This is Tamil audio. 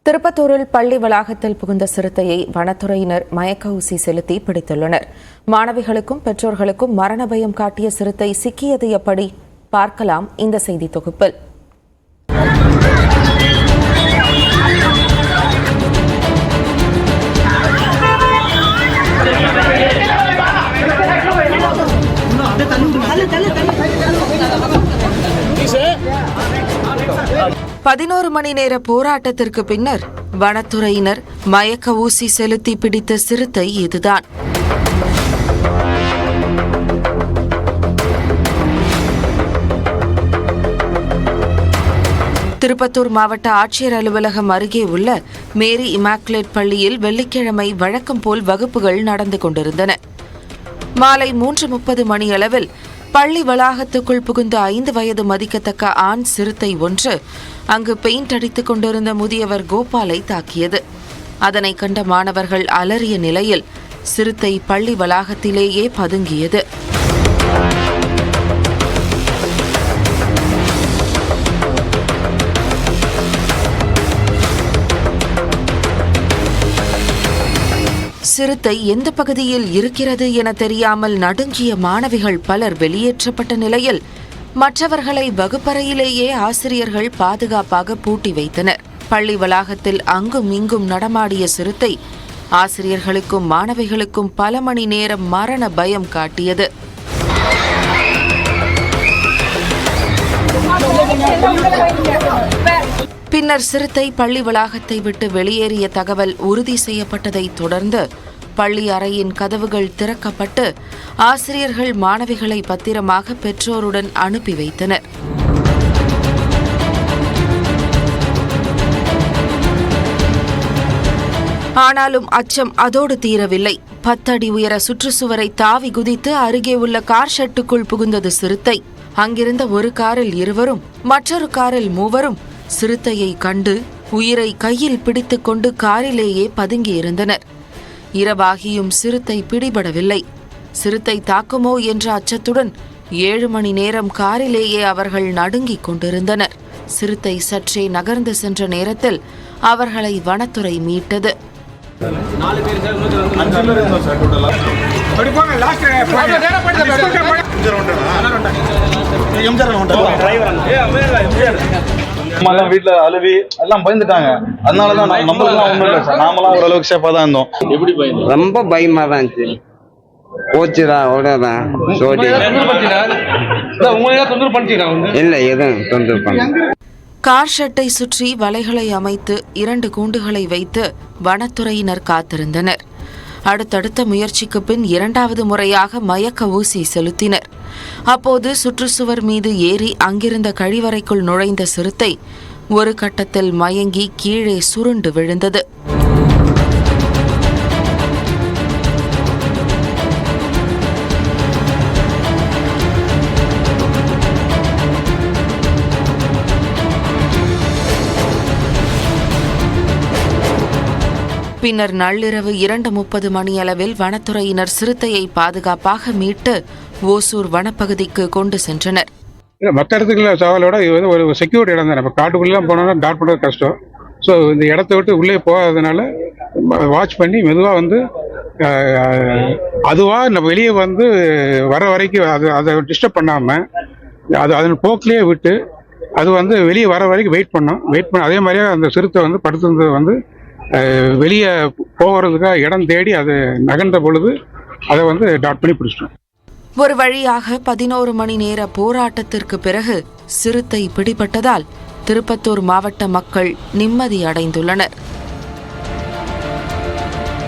திருப்பத்தூரில் பள்ளி வளாகத்தில் புகுந்த சிறுத்தையை வனத்துறையினர் மயக்க ஊசி செலுத்தி பிடித்துள்ளனர். மாணவிகளுக்கும் பெற்றோர்களுக்கும் மரண பயம் காட்டிய சிறுத்தை சிக்கியது எப்படி? பார்க்கலாம் இந்த செய்தி தொகுப்பில். பதினோரு மணி நேர போராட்டத்திற்கு பின்னர் வனத்துறையினர் மயக்க ஊசி செலுத்தி பிடித்த சிறுத்தை இதுதான். திருப்பத்தூர் மாவட்ட ஆட்சியர் அலுவலகம் அருகே உள்ள மேரி இமாக்குலேட் பள்ளியில் வெள்ளிக்கிழமை வழக்கம் போல் வகுப்புகள் நடந்து கொண்டிருந்தன. மாலை 3:30 மணியளவில் பள்ளி வளாகத்துக்குள் புகுந்த 5 வயது மதிக்கத்தக்க ஆண் சிறுத்தை ஒன்று அங்கு பெயிண்ட் அடித்துக் கொண்டிருந்த முதியவர் கோபாலை தாக்கியது. அதனை கண்ட மாணவர்கள் அலறிய நிலையில் சிறுத்தை பள்ளி வளாகத்திலேயே பதுங்கியது. சிறுத்தை எந்த பகுதியில் இருக்கிறது என தெரியாமல் நடுங்கிய மாணவிகள் பலர் வெளியேற்றப்பட்ட நிலையில் மற்றவர்களை வகுப்பறையிலேயே ஆசிரியர்கள் பாதுகாப்பாக பூட்டி வைத்தனர். பள்ளி வளாகத்தில் அங்கும் இங்கும் நடமாடிய சிறுத்தை ஆசிரியர்களுக்கும் மாணவிகளுக்கும் பல மணி நேரம் மரண பயம் காட்டியது. பின்னர் சிறுத்தை பள்ளி வளாகத்தை விட்டு வெளியேறிய தகவல் உறுதி செய்யப்பட்டதை தொடர்ந்து பள்ளி அறையின் கதவுகள் திறக்கப்பட்டு ஆசிரியர்கள் மாணவிகளை பத்திரமாக பெற்றோருடன் அனுப்பி வைத்தனர். ஆனாலும் அச்சம் அதோடு தீரவில்லை. 10 அடி உயர சுற்றுச்சுவரை தாவி குதித்து அருகே உள்ள கார் ஷெட்டுக்குள் புகுந்தது சிறுத்தை. அங்கிருந்த ஒரு காரில் 2 மற்றொரு காரில் 3 சிறுத்தையை கண்டு உயிரை கையில் பிடித்துக் கொண்டு காரிலேயே பதுங்கியிருந்தனர். இரவாகியும் சிறுத்தை பிடிபடவில்லை. சிறுத்தை தாக்குமோ என்ற அச்சத்துடன் 7 மணி நேரம் காரிலேயே அவர்கள் நடுங்கிக் கொண்டிருந்தனர். சிறுத்தை சற்றே நகர்ந்து சென்ற நேரத்தில் அவர்களை வனத்துறை மீட்டது. வீட்டுல அழுவி எல்லாம் பயந்துட்டாங்க. அதனாலதான் நம்மளுக்கு ஒண்ணும் இல்லை சார். நாமெல்லாம் ஓரளவுக்கு சேஃபா தான் இருந்தோம். எப்படி பயம்? ரொம்ப பயமா தான் இருந்துச்சு. போச்சுடா அவ்வளவுதான். இல்ல எதுவும் தொந்தரவு பண்ண. கார் ஷெட்டை சுற்றி வலைகளை அமைத்து 2 கூண்டுகளை வைத்து வனத்துறையினர் காத்திருந்தனர். அடுத்தடுத்த முயற்சிக்கு பின் 2வது முறையாக மயக்க ஊசி செலுத்தினர். அப்போது சுற்றுச்சுவர் மீது ஏறி அங்கிருந்த கழிவறைக்குள் நுழைந்த சிறுத்தை ஒரு கட்டத்தில் மயங்கி கீழே சுருண்டு விழுந்தது. பின்னர் நள்ளிரவு 2:30 மணியளவில் வனத்துறையினர் சிறுத்தையை பாதுகாப்பாக மீட்டு ஓசூர் வனப்பகுதிக்கு கொண்டு சென்றனர். மற்ற இடத்துக்குள்ள சவாலோட இது வந்து ஒரு செக்யூரிட்டி இடம் தான். நம்ம காட்டுக்குள்ளெல்லாம் போனோம்னா டாட் பண்ணுறது கஷ்டம். ஸோ இந்த இடத்த விட்டு உள்ளே போகாததுனால வாட்ச் பண்ணி மெதுவாக வந்து அதுவாக நம்ம வெளியே வந்து வர வரைக்கும் அதை டிஸ்டர்ப் பண்ணாமல் அதன் போக்கிலேயே விட்டு அது வந்து வெளியே வர வரைக்கும் வெயிட் பண்ண அதே மாதிரியே அந்த சிறுத்தை வந்து படுத்திருந்தது வந்து வெளியே போகிறதுக்காக இடம் தேடி அது நகர்ந்த பொழுது அதை வந்து டாட் பண்ணி பிடிச்சிட்டோம். ஒரு வழியாக 11 மணி நேர போராட்டத்திற்கு பிறகு சிறுத்தை பிடிபட்டதால் திருப்பத்தூர் மாவட்ட மக்கள் நிம்மதி அடைந்துள்ளனர்.